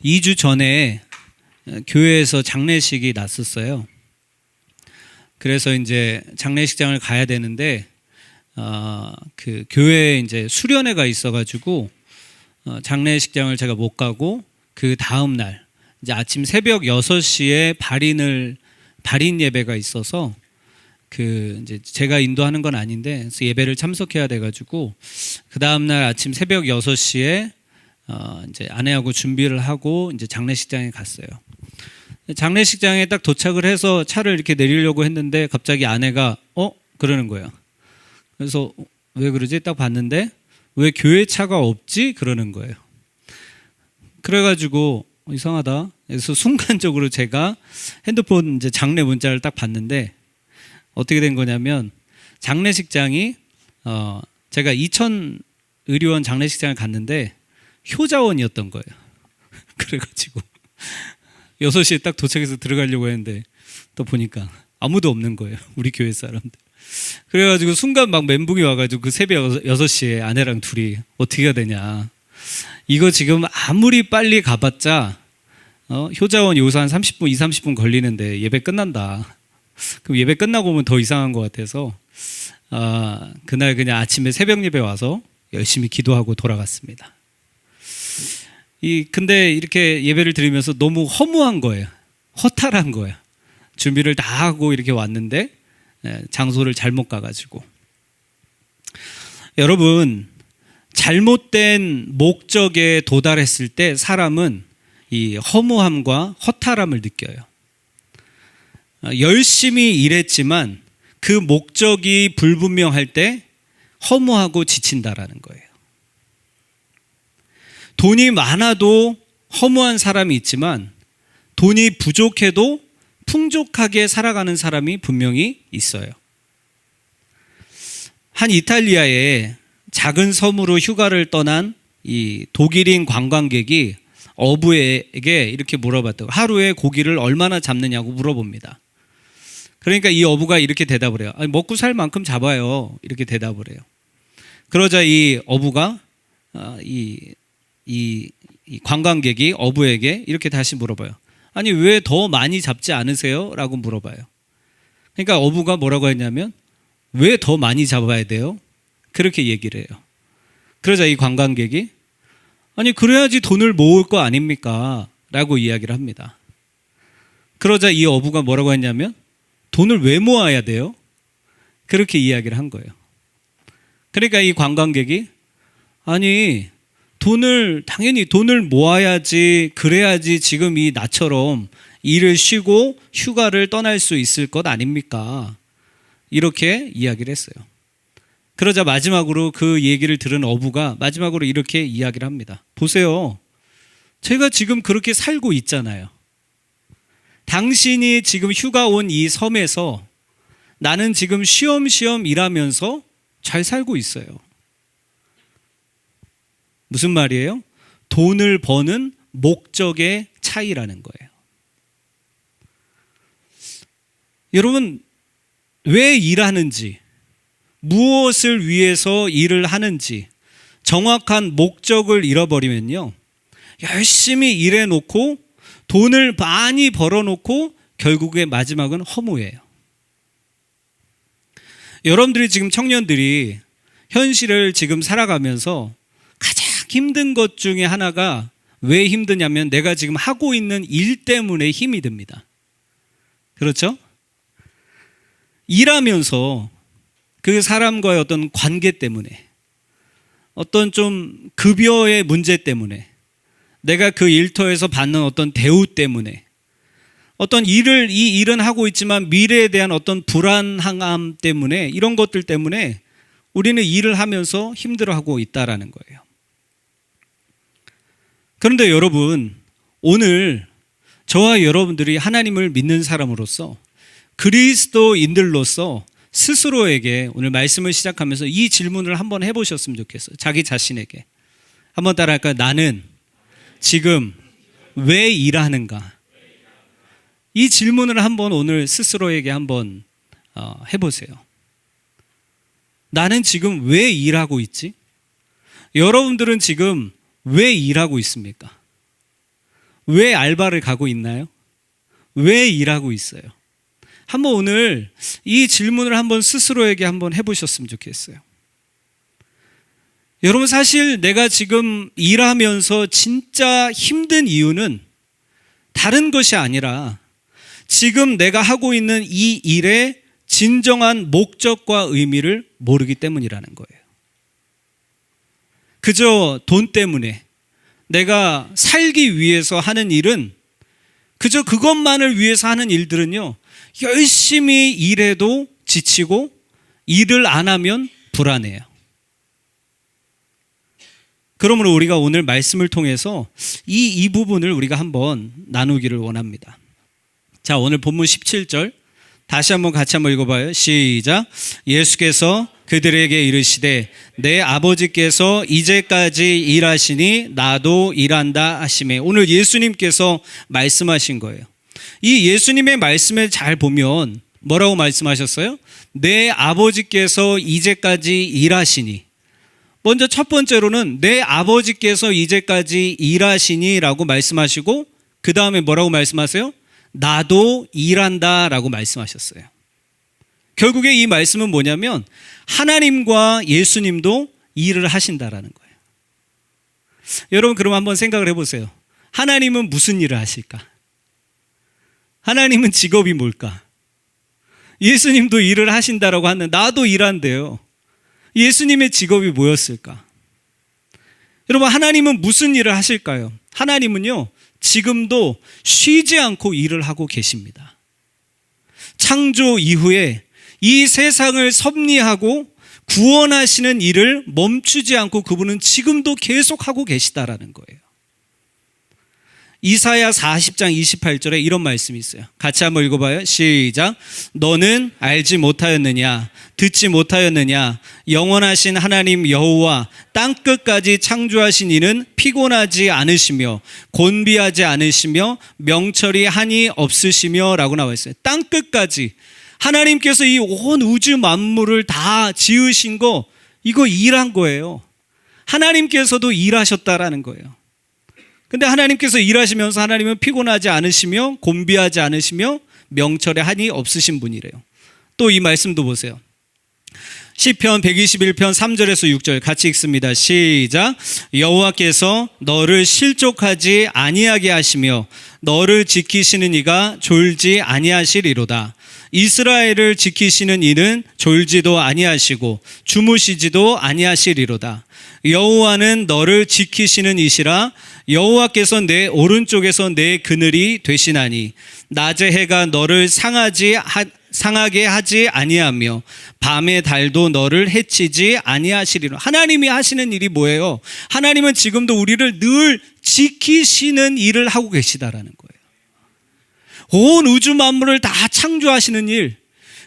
2주 전에 교회에서 장례식이 났었어요. 그래서 이제 장례식장을 가야 되는데 그 교회에 이제 수련회가 있어가지고 장례식장을 제가 못 가고 그 다음 날 이제 아침 새벽 6시에 발인 예배가 있어서 그 이제 제가 인도하는 건 아닌데 그래서 예배를 참석해야 돼가지고 그 다음 날 아침 새벽 6시에 이제 아내하고 준비를 하고 이제 장례식장에 갔어요. 장례식장에 딱 도착을 해서 차를 이렇게 내리려고 했는데 갑자기 아내가 그러는 거예요. 그래서 왜 그러지? 딱 봤는데 왜 교회 차가 없지? 그러는 거예요. 그래가지고 이상하다. 그래서 순간적으로 제가 핸드폰 이제 장례 문자를 딱 봤는데 어떻게 된 거냐면 장례식장이 제가 이천 의료원 장례식장을 갔는데 효자원이었던 거예요. 그래가지고 6시에 딱 도착해서 들어가려고 했는데 또 보니까 아무도 없는 거예요. 우리 교회 사람들. 그래가지고 순간 막 멘붕이 와가지고 그 새벽 6시에 아내랑 둘이 어떻게 해야 되냐. 이거 지금 아무리 빨리 가봤자 효자원 여기서 한 30분, 30분 걸리는데 예배 끝난다. 그럼 예배 끝나고 오면 더 이상한 것 같아서 그날 그냥 아침에 새벽 예배 와서 열심히 기도하고 돌아갔습니다. 근데 이렇게 예배를 드리면서 너무 허무한 거예요. 허탈한 거예요. 준비를 다 하고 이렇게 왔는데 장소를 잘못 가가지고. 여러분, 잘못된 목적에 도달했을 때 사람은 이 허무함과 허탈함을 느껴요. 열심히 일했지만 그 목적이 불분명할 때 허무하고 지친다라는 거예요. 돈이 많아도 허무한 사람이 있지만 돈이 부족해도 풍족하게 살아가는 사람이 분명히 있어요. 한 이탈리아의 작은 섬으로 휴가를 떠난 이 독일인 관광객이 어부에게 이렇게 물어봤다고. 하루에 고기를 얼마나 잡느냐고 물어봅니다. 그러니까 이 어부가 이렇게 대답을 해요. 먹고 살 만큼 잡아요. 이렇게 대답을 해요. 그러자 이 어부가 이 관광객이 어부에게 이렇게 다시 물어봐요. 아니 왜 더 많이 잡지 않으세요? 라고 물어봐요. 그러니까 어부가 뭐라고 했냐면 왜 더 많이 잡아야 돼요? 그렇게 얘기를 해요. 그러자 이 관광객이 아니 그래야지 돈을 모을 거 아닙니까? 라고 이야기를 합니다. 그러자 이 어부가 뭐라고 했냐면 돈을 왜 모아야 돼요? 그렇게 이야기를 한 거예요. 그러니까 이 관광객이 아니 당연히 돈을 모아야지, 그래야지 지금 이 나처럼 일을 쉬고 휴가를 떠날 수 있을 것 아닙니까? 이렇게 이야기를 했어요. 그러자 마지막으로 그 얘기를 들은 어부가 마지막으로 이렇게 이야기를 합니다. 보세요. 제가 지금 그렇게 살고 있잖아요. 당신이 지금 휴가 온 이 섬에서 나는 지금 쉬엄쉬엄 일하면서 잘 살고 있어요. 무슨 말이에요? 돈을 버는 목적의 차이라는 거예요. 여러분, 왜 일하는지, 무엇을 위해서 일을 하는지 정확한 목적을 잃어버리면요, 열심히 일해놓고 돈을 많이 벌어놓고 결국에 마지막은 허무해요. 여러분들이 지금 청년들이 현실을 지금 살아가면서 가장 힘든 것 중에 하나가 왜 힘드냐면 내가 지금 하고 있는 일 때문에 힘이 듭니다. 그렇죠? 일하면서 그 사람과의 어떤 관계 때문에 어떤 좀 급여의 문제 때문에 내가 그 일터에서 받는 어떤 대우 때문에 어떤 이 일은 하고 있지만 미래에 대한 어떤 불안함 때문에 이런 것들 때문에 우리는 일을 하면서 힘들어하고 있다라는 거예요. 그런데 여러분, 오늘 저와 여러분들이 하나님을 믿는 사람으로서 그리스도인들로서 스스로에게 오늘 말씀을 시작하면서 이 질문을 한번 해보셨으면 좋겠어요. 자기 자신에게. 한번 따라할까요? 나는 지금 왜 일하는가? 이 질문을 한번 오늘 스스로에게 한번 해보세요. 나는 지금 왜 일하고 있지? 여러분들은 지금 왜 일하고 있습니까? 왜 알바를 가고 있나요? 왜 일하고 있어요? 한번 오늘 이 질문을 한번 스스로에게 한번 해보셨으면 좋겠어요. 여러분, 사실 내가 지금 일하면서 진짜 힘든 이유는 다른 것이 아니라 지금 내가 하고 있는 이 일의 진정한 목적과 의미를 모르기 때문이라는 거예요. 그저 돈 때문에 내가 살기 위해서 하는 일은, 그저 그것만을 위해서 하는 일들은요, 열심히 일해도 지치고 일을 안 하면 불안해요. 그러므로 우리가 오늘 말씀을 통해서 이 부분을 우리가 한번 나누기를 원합니다. 자, 오늘 본문 17절 다시 한번 같이 한번 읽어봐요. 시작. 예수께서 그들에게 이르시되 내 아버지께서 이제까지 일하시니 나도 일한다 하시매. 오늘 예수님께서 말씀하신 거예요. 이 예수님의 말씀을 잘 보면 뭐라고 말씀하셨어요? 내 아버지께서 이제까지 일하시니. 먼저 첫 번째로는 내 아버지께서 이제까지 일하시니 라고 말씀하시고, 그 다음에 뭐라고 말씀하세요? 나도 일한다 라고 말씀하셨어요. 결국에 이 말씀은 뭐냐면 하나님과 예수님도 일을 하신다라는 거예요. 여러분, 그럼 한번 생각을 해보세요. 하나님은 무슨 일을 하실까? 하나님은 직업이 뭘까? 예수님도 일을 하신다라고 하는데 나도 일한대요. 예수님의 직업이 뭐였을까? 여러분, 하나님은 무슨 일을 하실까요? 하나님은요, 지금도 쉬지 않고 일을 하고 계십니다. 창조 이후에 이 세상을 섭리하고 구원하시는 일을 멈추지 않고 그분은 지금도 계속하고 계시다라는 거예요. 이사야 40장 28절에 이런 말씀이 있어요. 같이 한번 읽어봐요. 시작. 너는 알지 못하였느냐? 듣지 못하였느냐? 영원하신 하나님 여호와 땅끝까지 창조하신 이는 피곤하지 않으시며 곤비하지 않으시며 명철이 한이 없으시며 라고 나와 있어요. 땅끝까지 하나님께서 이 온 우주 만물을 다 지으신 거, 이거 일한 거예요. 하나님께서도 일하셨다라는 거예요. 근데 하나님께서 일하시면서 하나님은 피곤하지 않으시며 곤비하지 않으시며 명철에 한이 없으신 분이래요. 또 이 말씀도 보세요. 시편 121편 3절에서 6절 같이 읽습니다. 시작. 여호와께서 너를 실족하지 아니하게 하시며 너를 지키시는 이가 졸지 아니하시리로다. 이스라엘을 지키시는 이는 졸지도 아니하시고 주무시지도 아니하시리로다. 여호와는 너를 지키시는 이시라. 여호와께서 내 오른쪽에서 내 그늘이 되시나니 낮의 해가 너를 상하게 하지 아니하며 밤의 달도 너를 해치지 아니하시리라. 하나님이 하시는 일이 뭐예요? 하나님은 지금도 우리를 늘 지키시는 일을 하고 계시다라는 거예요. 온 우주 만물을 다 창조하시는 일,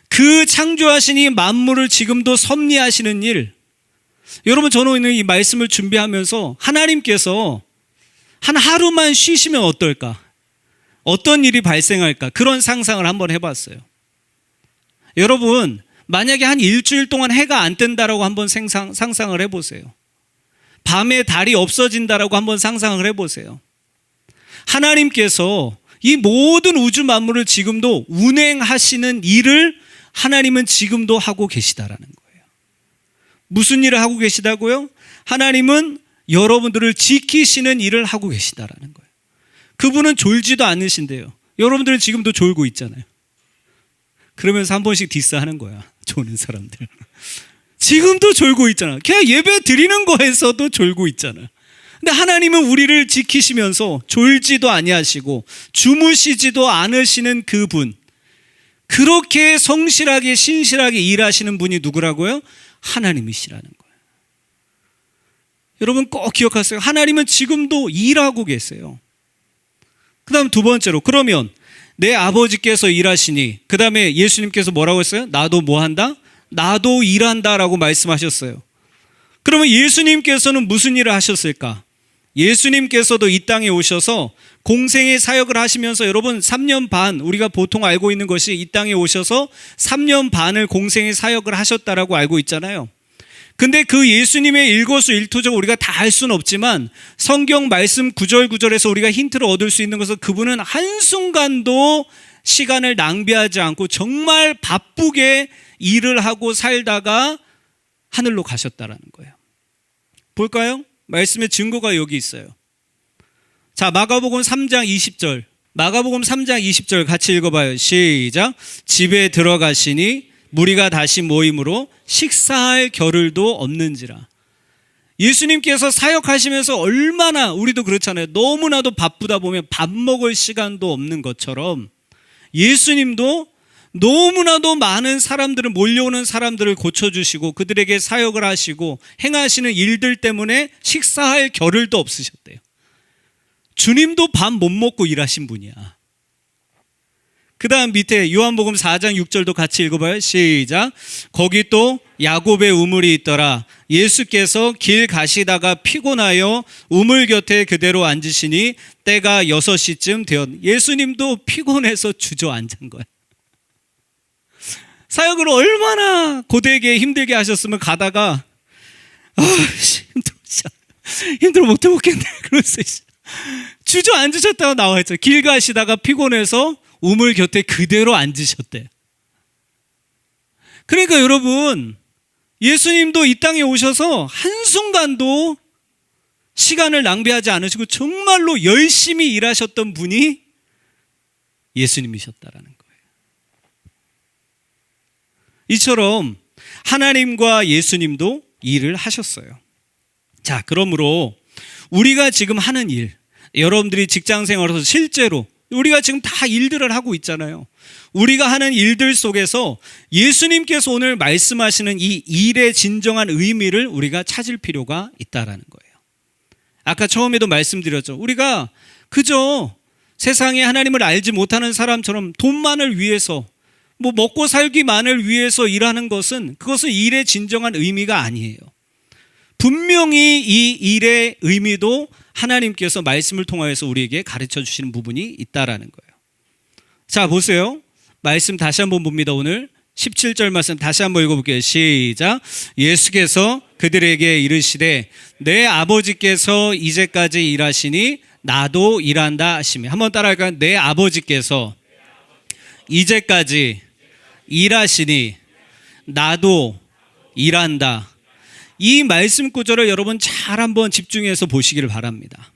그 창조하신 이 만물을 지금도 섭리하시는 일. 여러분, 저는 오늘 이 말씀을 준비하면서 하나님께서 한 하루만 쉬시면 어떨까? 어떤 일이 발생할까? 그런 상상을 한번 해봤어요. 여러분, 만약에 한 일주일 동안 해가 안 뜬다라고 한번 상상을 해보세요. 밤에 달이 없어진다라고 한번 상상을 해보세요. 하나님께서 이 모든 우주 만물을 지금도 운행하시는 일을 하나님은 지금도 하고 계시다라는 거예요. 무슨 일을 하고 계시다고요? 하나님은 여러분들을 지키시는 일을 하고 계시다라는 거예요. 그분은 졸지도 않으신데요. 여러분들은 지금도 졸고 있잖아요. 그러면서 한 번씩 디스하는 거야. 조는 사람들. 지금도 졸고 있잖아. 그냥 예배 드리는 거에서도 졸고 있잖아. 근데 하나님은 우리를 지키시면서 졸지도 아니하시고 주무시지도 않으시는 그분, 그렇게 성실하게 신실하게 일하시는 분이 누구라고요? 하나님이시라는 거예요. 여러분 꼭 기억하세요. 하나님은 지금도 일하고 계세요. 그 다음 두 번째로, 그러면 내 아버지께서 일하시니, 그 다음에 예수님께서 뭐라고 했어요? 나도 뭐 한다? 나도 일한다 라고 말씀하셨어요. 그러면 예수님께서는 무슨 일을 하셨을까? 예수님께서도 이 땅에 오셔서 공생의 사역을 하시면서, 여러분 3년 반, 우리가 보통 알고 있는 것이 이 땅에 오셔서 3년 반을 공생의 사역을 하셨다라고 알고 있잖아요. 근데 그 예수님의 일거수일투족 우리가 다 알 수는 없지만 성경 말씀 구절구절에서 우리가 힌트를 얻을 수 있는 것은 그분은 한순간도 시간을 낭비하지 않고 정말 바쁘게 일을 하고 살다가 하늘로 가셨다라는 거예요. 볼까요? 말씀의 증거가 여기 있어요. 자, 마가복음 3장 20절. 마가복음 3장 20절 같이 읽어봐요. 시작. 집에 들어가시니 무리가 다시 모임으로 식사할 겨를도 없는지라. 예수님께서 사역하시면서 얼마나, 우리도 그렇잖아요. 너무나도 바쁘다 보면 밥 먹을 시간도 없는 것처럼 예수님도 너무나도 많은 사람들을, 몰려오는 사람들을 고쳐주시고 그들에게 사역을 하시고 행하시는 일들 때문에 식사할 겨를도 없으셨대요. 주님도 밥 못 먹고 일하신 분이야. 그 다음 밑에 요한복음 4장 6절도 같이 읽어봐요. 시작. 거기 또 야곱의 우물이 있더라. 예수께서 길 가시다가 피곤하여 우물 곁에 그대로 앉으시니 때가 6시쯤 되었. 예수님도 피곤해서 주저앉은 거야. 사역을 얼마나 고되게 힘들게 하셨으면 가다가 힘들어 못 해먹겠네 그러면서 주저앉으셨다고 나와 있죠. 길 가시다가 피곤해서 우물 곁에 그대로 앉으셨대. 그러니까 여러분, 예수님도 이 땅에 오셔서 한순간도 시간을 낭비하지 않으시고 정말로 열심히 일하셨던 분이 예수님이셨다라는 거예요. 이처럼 하나님과 예수님도 일을 하셨어요. 자, 그러므로 우리가 지금 하는 일, 여러분들이 직장 생활에서 실제로 우리가 지금 다 일들을 하고 있잖아요. 우리가 하는 일들 속에서 예수님께서 오늘 말씀하시는 이 일의 진정한 의미를 우리가 찾을 필요가 있다라는 거예요. 아까 처음에도 말씀드렸죠. 우리가 그저 세상에 하나님을 알지 못하는 사람처럼 돈만을 위해서, 뭐 먹고 살기만을 위해서 일하는 것은, 그것은 일의 진정한 의미가 아니에요. 분명히 이 일의 의미도 하나님께서 말씀을 통하여서 우리에게 가르쳐 주시는 부분이 있다라는 거예요. 자, 보세요. 말씀 다시 한번 봅니다. 오늘 17절 말씀 다시 한번 읽어볼게요. 시작. 예수께서 그들에게 이르시되 내 아버지께서 이제까지 일하시니 나도 일한다 하시며. 한번 따라할까요? 내 아버지께서 이제까지 일하시니 나도 일한다. 이 말씀 구절을 여러분 잘 한번 집중해서 보시기를 바랍니다.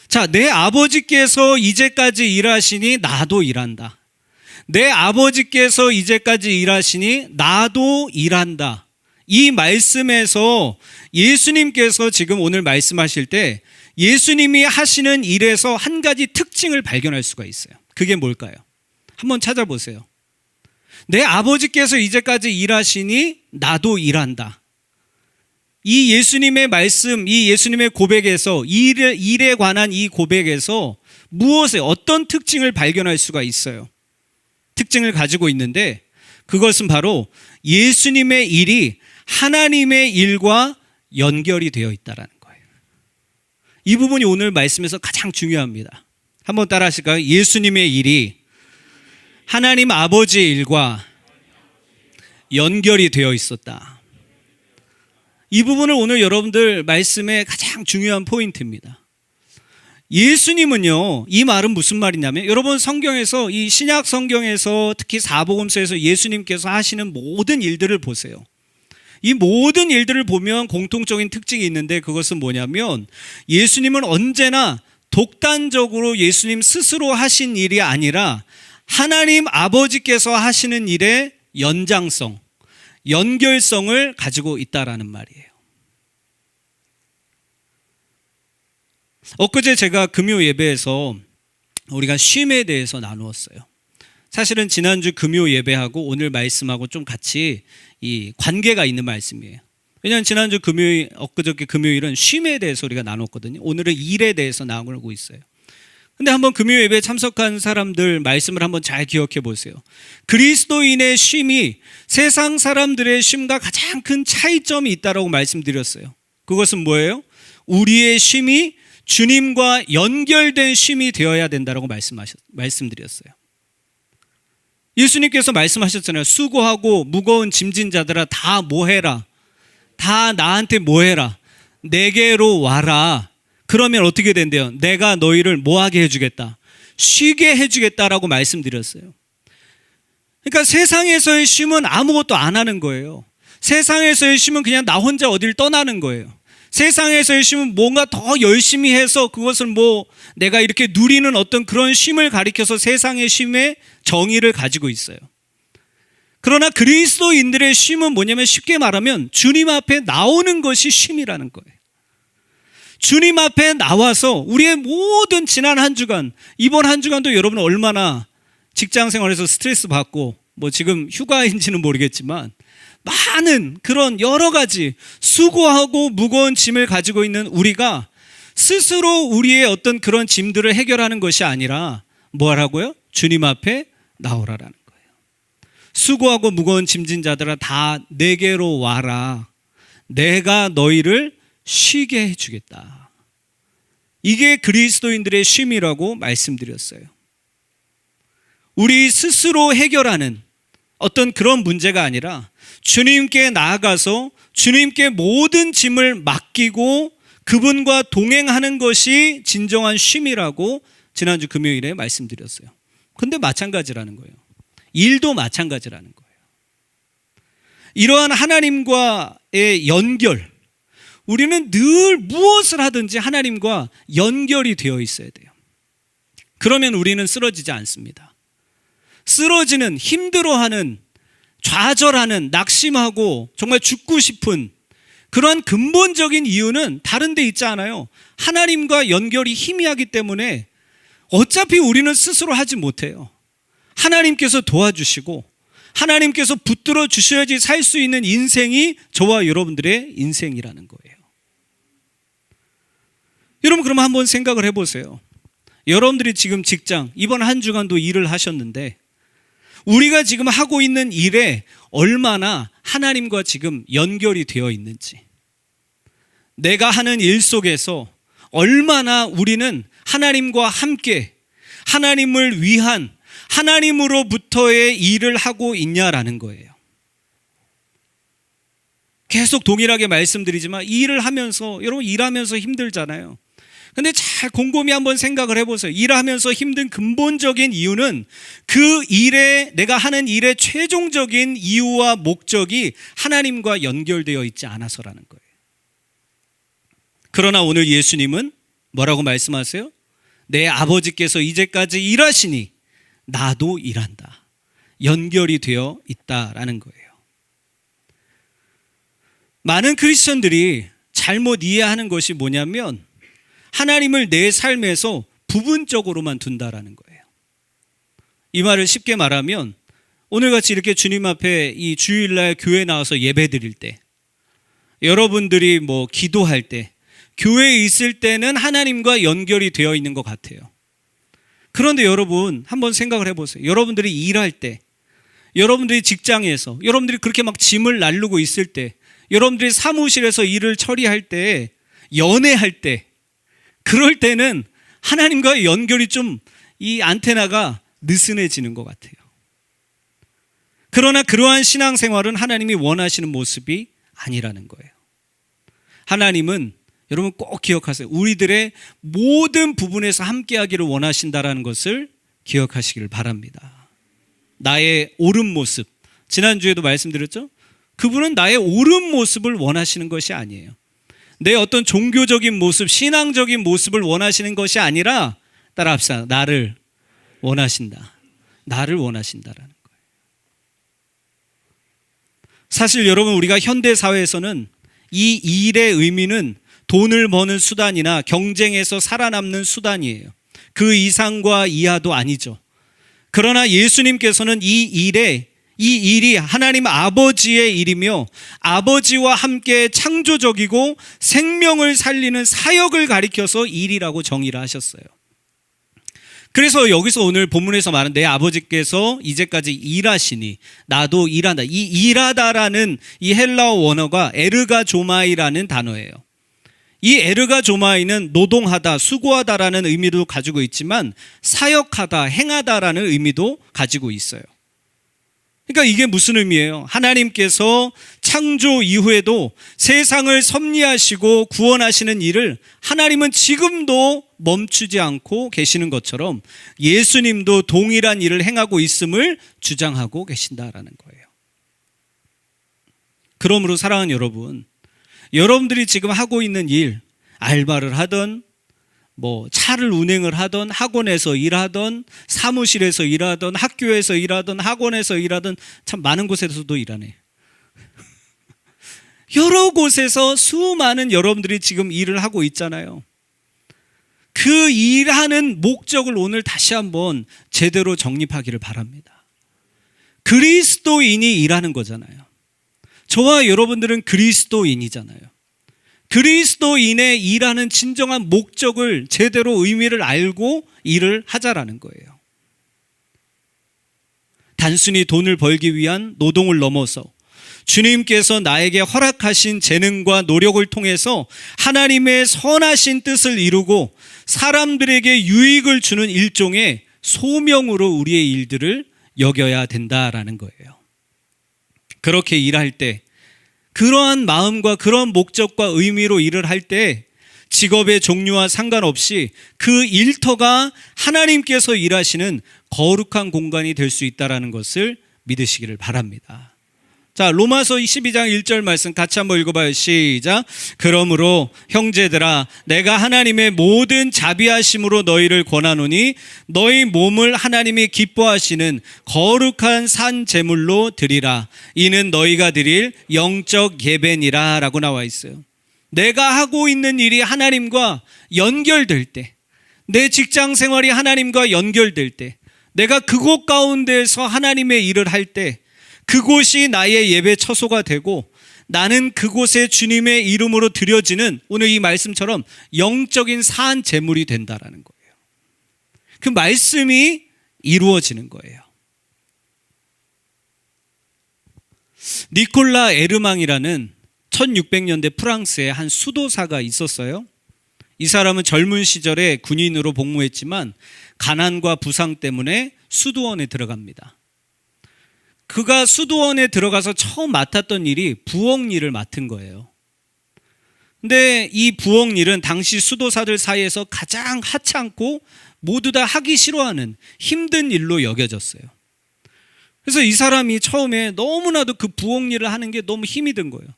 자, 내 아버지께서 이제까지 일하시니 나도 일한다. 내 아버지께서 이제까지 일하시니 나도 일한다. 이 말씀에서 예수님께서 지금 오늘 말씀하실 때 예수님이 하시는 일에서 한 가지 특징을 발견할 수가 있어요. 그게 뭘까요? 한번 찾아보세요. 내 아버지께서 이제까지 일하시니 나도 일한다. 이 예수님의 말씀, 이 예수님의 고백에서, 일에 관한 이 고백에서 무엇에, 어떤 특징을 발견할 수가 있어요? 특징을 가지고 있는데 그것은 바로 예수님의 일이 하나님의 일과 연결이 되어 있다는 거예요. 이 부분이 오늘 말씀에서 가장 중요합니다. 한번 따라 하실까요? 예수님의 일이 하나님 아버지의 일과 연결이 되어 있었다. 이 부분을 오늘 여러분들 말씀의 가장 중요한 포인트입니다. 예수님은요, 이 말은 무슨 말이냐면, 여러분 성경에서, 이 신약 성경에서 특히 사복음서에서 예수님께서 하시는 모든 일들을 보세요. 이 모든 일들을 보면 공통적인 특징이 있는데 그것은 뭐냐면 예수님은 언제나 독단적으로 예수님 스스로 하신 일이 아니라 하나님 아버지께서 하시는 일의 연장성, 연결성을 가지고 있다라는 말이에요. 엊그제 제가 금요 예배에서 우리가 쉼에 대해서 나누었어요. 사실은 지난주 금요 예배하고 오늘 말씀하고 좀 같이 이 관계가 있는 말씀이에요. 왜냐하면 지난주 금요일, 엊그저께 금요일은 쉼에 대해서 우리가 나눴거든요. 오늘은 일에 대해서 나누고 있어요. 근데 한번 금요 예배에 참석한 사람들 말씀을 한번 잘 기억해 보세요. 그리스도인의 쉼이 세상 사람들의 쉼과 가장 큰 차이점이 있다라고 말씀드렸어요. 그것은 뭐예요? 우리의 쉼이 주님과 연결된 쉼이 되어야 된다라고 말씀드렸어요. 예수님께서 말씀하셨잖아요. 수고하고 무거운 짐진 자들아 다 뭐해라? 다 나한테 뭐 해라? 내게로 와라. 그러면 어떻게 된대요? 내가 너희를 뭐 하게 해주겠다? 쉬게 해주겠다라고 말씀드렸어요. 그러니까 세상에서의 쉼은 아무것도 안 하는 거예요. 세상에서의 쉼은 그냥 나 혼자 어딜 떠나는 거예요. 세상에서의 쉼은 뭔가 더 열심히 해서 그것을 뭐 내가 이렇게 누리는 어떤 그런 쉼을 가리켜서 세상의 쉼의 정의를 가지고 있어요. 그러나 그리스도인들의 쉼은 뭐냐면 쉽게 말하면 주님 앞에 나오는 것이 쉼이라는 거예요. 주님 앞에 나와서 우리의 모든 지난 한 주간, 이번 한 주간도 여러분 얼마나 직장 생활에서 스트레스 받고 뭐 지금 휴가인지는 모르겠지만 많은 그런 여러 가지 수고하고 무거운 짐을 가지고 있는 우리가 스스로 우리의 어떤 그런 짐들을 해결하는 것이 아니라 뭐라고요? 주님 앞에 나오라라는 거예요. 수고하고 무거운 짐진 자들아 다 내게로 와라. 내가 너희를 쉬게 해주겠다. 이게 그리스도인들의 쉼이라고 말씀드렸어요. 우리 스스로 해결하는 어떤 그런 문제가 아니라 주님께 나아가서 주님께 모든 짐을 맡기고 그분과 동행하는 것이 진정한 쉼이라고 지난주 금요일에 말씀드렸어요. 근데 마찬가지라는 거예요. 일도 마찬가지라는 거예요. 이러한 하나님과의 연결, 우리는 늘 무엇을 하든지 하나님과 연결이 되어 있어야 돼요. 그러면 우리는 쓰러지지 않습니다. 쓰러지는, 힘들어하는, 좌절하는, 낙심하고 정말 죽고 싶은 그러한 근본적인 이유는 다른 데 있지 않아요. 하나님과 연결이 희미하기 때문에 어차피 우리는 스스로 하지 못해요. 하나님께서 도와주시고 하나님께서 붙들어 주셔야지 살 수 있는 인생이 저와 여러분들의 인생이라는 거예요. 여러분 그럼 한번 생각을 해보세요. 여러분들이 지금 직장, 이번 한 주간도 일을 하셨는데 우리가 지금 하고 있는 일에 얼마나 하나님과 지금 연결이 되어 있는지, 내가 하는 일 속에서 얼마나 우리는 하나님과 함께 하나님을 위한 하나님으로부터의 일을 하고 있냐라는 거예요. 계속 동일하게 말씀드리지만 일을 하면서, 여러분 일하면서 힘들잖아요. 근데 잘 곰곰이 한번 생각을 해보세요. 일하면서 힘든 근본적인 이유는 그 일에, 내가 하는 일의 최종적인 이유와 목적이 하나님과 연결되어 있지 않아서라는 거예요. 그러나 오늘 예수님은 뭐라고 말씀하세요? 내 아버지께서 이제까지 일하시니 나도 일한다. 연결이 되어 있다라는 거예요. 많은 크리스천들이 잘못 이해하는 것이 뭐냐면 하나님을 내 삶에서 부분적으로만 둔다라는 거예요. 이 말을 쉽게 말하면 오늘같이 이렇게 주님 앞에 이 주일날 교회 나와서 예배 드릴 때, 여러분들이 뭐 기도할 때, 교회에 있을 때는 하나님과 연결이 되어 있는 것 같아요. 그런데 여러분 한번 생각을 해보세요. 여러분들이 일할 때, 여러분들이 직장에서, 여러분들이 그렇게 막 짐을 나르고 있을 때, 여러분들이 사무실에서 일을 처리할 때, 연애할 때, 그럴 때는 하나님과의 연결이 좀 이 안테나가 느슨해지는 것 같아요. 그러나 그러한 신앙생활은 하나님이 원하시는 모습이 아니라는 거예요. 하나님은 여러분 꼭 기억하세요. 우리들의 모든 부분에서 함께하기를 원하신다라는 것을 기억하시기를 바랍니다. 나의 옳은 모습, 지난주에도 말씀드렸죠? 그분은 나의 옳은 모습을 원하시는 것이 아니에요. 내 어떤 종교적인 모습, 신앙적인 모습을 원하시는 것이 아니라, 따라합시다. 나를 원하신다. 나를 원하신다라는 거예요. 사실 여러분 우리가 현대 사회에서는 이 일의 의미는 돈을 버는 수단이나 경쟁에서 살아남는 수단이에요. 그 이상과 이하도 아니죠. 그러나 예수님께서는 이 일이 하나님 아버지의 일이며 아버지와 함께 창조적이고 생명을 살리는 사역을 가리켜서 일이라고 정의를 하셨어요. 그래서 여기서 오늘 본문에서 말하는 내 아버지께서 이제까지 일하시니 나도 일한다. 이 일하다라는 이 헬라어 원어가 에르가조마이라는 단어예요. 이 에르가조마이는 노동하다, 수고하다라는 의미도 가지고 있지만 사역하다, 행하다라는 의미도 가지고 있어요. 그러니까 이게 무슨 의미예요? 하나님께서 창조 이후에도 세상을 섭리하시고 구원하시는 일을 하나님은 지금도 멈추지 않고 계시는 것처럼 예수님도 동일한 일을 행하고 있음을 주장하고 계신다라는 거예요. 그러므로 사랑하는 여러분, 여러분들이 지금 하고 있는 일, 알바를 하던 차를 운행을 하던, 학원에서 일하던, 사무실에서 일하던, 학교에서 일하던, 학원에서 일하던, 참 많은 곳에서도 일하네. 여러 곳에서 수많은 여러분들이 지금 일을 하고 있잖아요. 그 일하는 목적을 오늘 다시 한번 제대로 정립하기를 바랍니다. 그리스도인이 일하는 거잖아요. 저와 여러분들은 그리스도인이잖아요. 그리스도인의 일하는 진정한 목적을 제대로 의미를 알고 일을 하자라는 거예요. 단순히 돈을 벌기 위한 노동을 넘어서 주님께서 나에게 허락하신 재능과 노력을 통해서 하나님의 선하신 뜻을 이루고 사람들에게 유익을 주는 일종의 소명으로 우리의 일들을 여겨야 된다라는 거예요. 그렇게 일할 때, 그러한 마음과 그런 목적과 의미로 일을 할 때 직업의 종류와 상관없이 그 일터가 하나님께서 일하시는 거룩한 공간이 될 수 있다는 것을 믿으시기를 바랍니다. 자, 로마서 12장 1절 말씀 같이 한번 읽어봐요. 시작. 그러므로 형제들아, 내가 하나님의 모든 자비하심으로 너희를 권하노니 너희 몸을 하나님이 기뻐하시는 거룩한 산 제물로 드리라. 이는 너희가 드릴 영적 예배니라 라고 나와 있어요. 내가 하고 있는 일이 하나님과 연결될 때, 내 직장 생활이 하나님과 연결될 때, 내가 그곳 가운데에서 하나님의 일을 할 때 그곳이 나의 예배 처소가 되고 나는 그곳에 주님의 이름으로 드려지는 오늘 이 말씀처럼 영적인 산 제물이 된다라는 거예요. 그 말씀이 이루어지는 거예요. 니콜라 에르망이라는 1600년대 프랑스의 한 수도사가 있었어요. 이 사람은 젊은 시절에 군인으로 복무했지만 가난과 부상 때문에 수도원에 들어갑니다. 그가 수도원에 들어가서 처음 맡았던 일이 부엌 일을 맡은 거예요. 근데 이 부엌 일은 당시 수도사들 사이에서 가장 하찮고 모두 다 하기 싫어하는 힘든 일로 여겨졌어요. 그래서 이 사람이 처음에 너무나도 그 부엌 일을 하는 게 너무 힘이 든 거예요.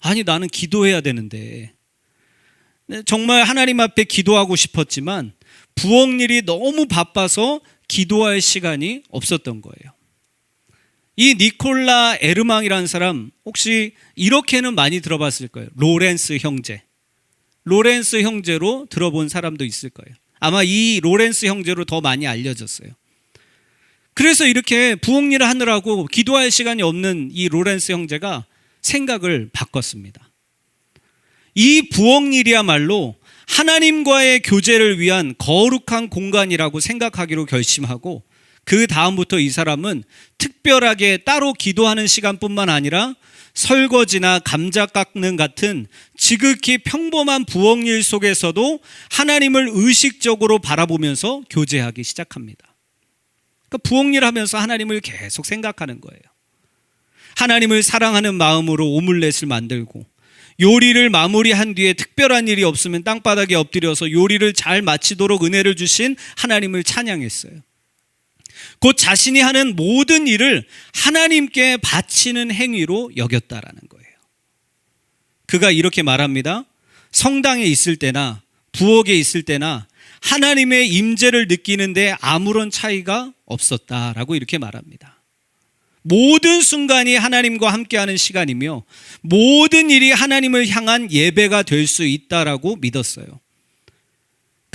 아니, 나는 기도해야 되는데. 정말 하나님 앞에 기도하고 싶었지만 부엌 일이 너무 바빠서 기도할 시간이 없었던 거예요. 이 니콜라 에르망이라는 사람 혹시 이렇게는 많이 들어봤을 거예요. 로렌스 형제. 로렌스 형제로 들어본 사람도 있을 거예요. 아마 이 로렌스 형제로 더 많이 알려졌어요. 그래서 이렇게 부엌 일을 하느라고 기도할 시간이 없는 이 로렌스 형제가 생각을 바꿨습니다. 이 부엌 일이야말로 하나님과의 교제를 위한 거룩한 공간이라고 생각하기로 결심하고 그 다음부터 이 사람은 특별하게 따로 기도하는 시간뿐만 아니라 설거지나 감자 깎는 같은 지극히 평범한 부엌 일 속에서도 하나님을 의식적으로 바라보면서 교제하기 시작합니다. 그러니까 부엌 일 하면서 하나님을 계속 생각하는 거예요. 하나님을 사랑하는 마음으로 오믈렛을 만들고 요리를 마무리한 뒤에 특별한 일이 없으면 땅바닥에 엎드려서 요리를 잘 마치도록 은혜를 주신 하나님을 찬양했어요. 곧 자신이 하는 모든 일을 하나님께 바치는 행위로 여겼다라는 거예요. 그가 이렇게 말합니다. 성당에 있을 때나 부엌에 있을 때나 하나님의 임재를 느끼는데 아무런 차이가 없었다라고 이렇게 말합니다. 모든 순간이 하나님과 함께하는 시간이며 모든 일이 하나님을 향한 예배가 될 수 있다라고 믿었어요.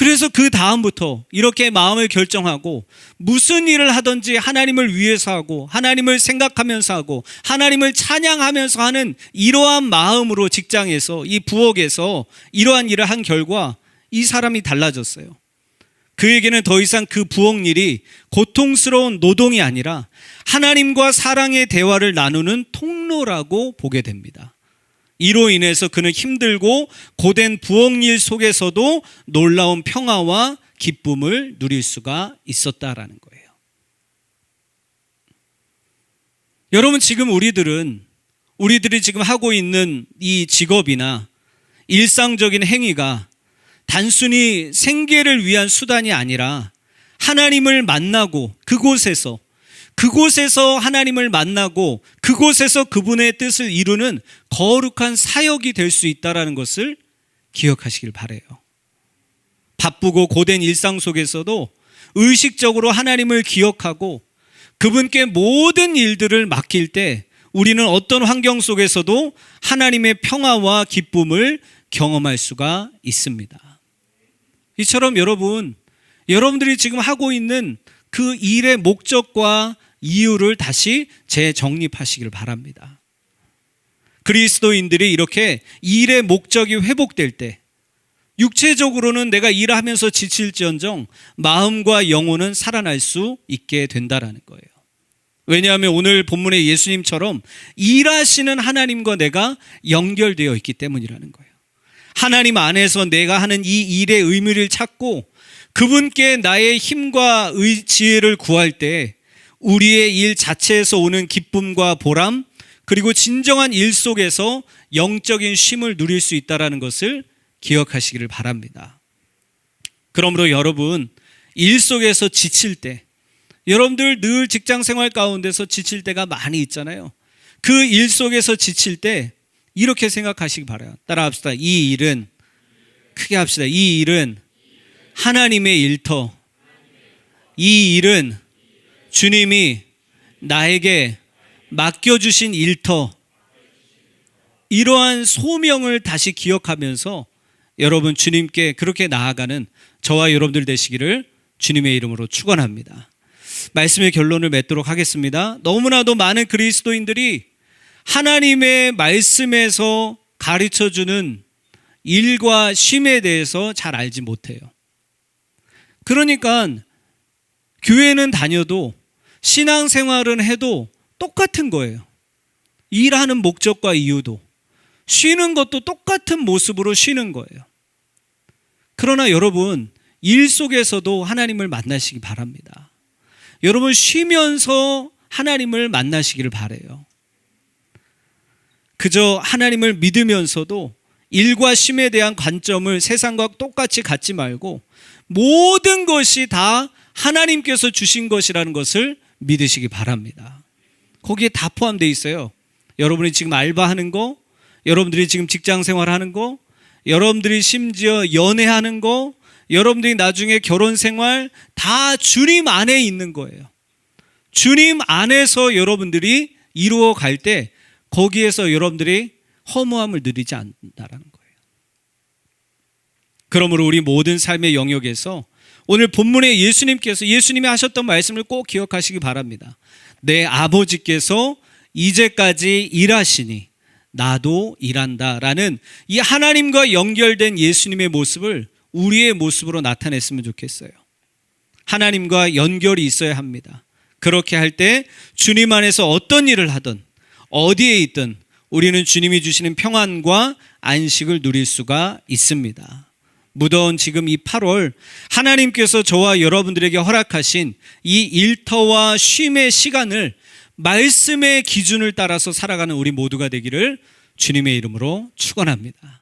그래서 그 다음부터 이렇게 마음을 결정하고 무슨 일을 하든지 하나님을 위해서 하고 하나님을 생각하면서 하고 하나님을 찬양하면서 하는 이러한 마음으로 직장에서 이 부엌에서 이러한 일을 한 결과 이 사람이 달라졌어요. 그에게는 더 이상 그 부엌 일이 고통스러운 노동이 아니라 하나님과 사랑의 대화를 나누는 통로라고 보게 됩니다. 이로 인해서 그는 힘들고 고된 부엌 일 속에서도 놀라운 평화와 기쁨을 누릴 수가 있었다라는 거예요. 여러분, 지금 우리들이 지금 하고 있는 이 직업이나 일상적인 행위가 단순히 생계를 위한 수단이 아니라 하나님을 만나고 그곳에서 하나님을 만나고 그곳에서 그분의 뜻을 이루는 거룩한 사역이 될 수 있다는 것을 기억하시길 바라요. 바쁘고 고된 일상 속에서도 의식적으로 하나님을 기억하고 그분께 모든 일들을 맡길 때 우리는 어떤 환경 속에서도 하나님의 평화와 기쁨을 경험할 수가 있습니다. 이처럼 여러분들이 지금 하고 있는 그 일의 목적과 이유를 다시 재정립하시길 바랍니다. 그리스도인들이 이렇게 일의 목적이 회복될 때 육체적으로는 내가 일하면서 지칠지언정 마음과 영혼은 살아날 수 있게 된다라는 거예요. 왜냐하면 오늘 본문의 예수님처럼 일하시는 하나님과 내가 연결되어 있기 때문이라는 거예요. 하나님 안에서 내가 하는 이 일의 의미를 찾고 그분께 나의 힘과 지혜를 구할 때 우리의 일 자체에서 오는 기쁨과 보람, 그리고 진정한 일 속에서 영적인 쉼을 누릴 수 있다는 것을 기억하시기를 바랍니다. 그러므로 여러분, 일 속에서 지칠 때, 여러분들 늘 직장 생활 가운데서 지칠 때가 많이 있잖아요. 그 일 속에서 지칠 때 이렇게 생각하시기 바라요. 따라합시다. 이 일은, 크게 합시다. 이 일은 하나님의 일터. 이 일은 주님이 나에게 맡겨주신 일터. 이러한 소명을 다시 기억하면서 여러분 주님께 그렇게 나아가는 저와 여러분들 되시기를 주님의 이름으로 축원합니다. 말씀의 결론을 맺도록 하겠습니다. 너무나도 많은 그리스도인들이 하나님의 말씀에서 가르쳐주는 일과 쉼에 대해서 잘 알지 못해요. 그러니까 교회는 다녀도 신앙생활은 해도 똑같은 거예요. 일하는 목적과 이유도, 쉬는 것도 똑같은 모습으로 쉬는 거예요. 그러나 여러분, 일 속에서도 하나님을 만나시기 바랍니다. 여러분, 쉬면서 하나님을 만나시기를 바라요. 그저 하나님을 믿으면서도 일과 쉼에 대한 관점을 세상과 똑같이 갖지 말고 모든 것이 다 하나님께서 주신 것이라는 것을 믿으시기 바랍니다. 거기에 다 포함되어 있어요. 여러분이 지금 알바하는 거, 여러분들이 지금 직장 생활하는 거, 여러분들이 심지어 연애하는 거, 여러분들이 나중에 결혼 생활 다 주님 안에 있는 거예요. 주님 안에서 여러분들이 이루어 갈 때 거기에서 여러분들이 허무함을 누리지 않는다는 거예요. 그러므로 우리 모든 삶의 영역에서 오늘 본문에 예수님이 하셨던 말씀을 꼭 기억하시기 바랍니다. 내 아버지께서 이제까지 일하시니 나도 일한다라는 이 하나님과 연결된 예수님의 모습을 우리의 모습으로 나타냈으면 좋겠어요. 하나님과 연결이 있어야 합니다. 그렇게 할 때 주님 안에서 어떤 일을 하든 어디에 있든 우리는 주님이 주시는 평안과 안식을 누릴 수가 있습니다. 무더운 지금 이 8월 하나님께서 저와 여러분들에게 허락하신 이 일터와 쉼의 시간을 말씀의 기준을 따라서 살아가는 우리 모두가 되기를 주님의 이름으로 축원합니다.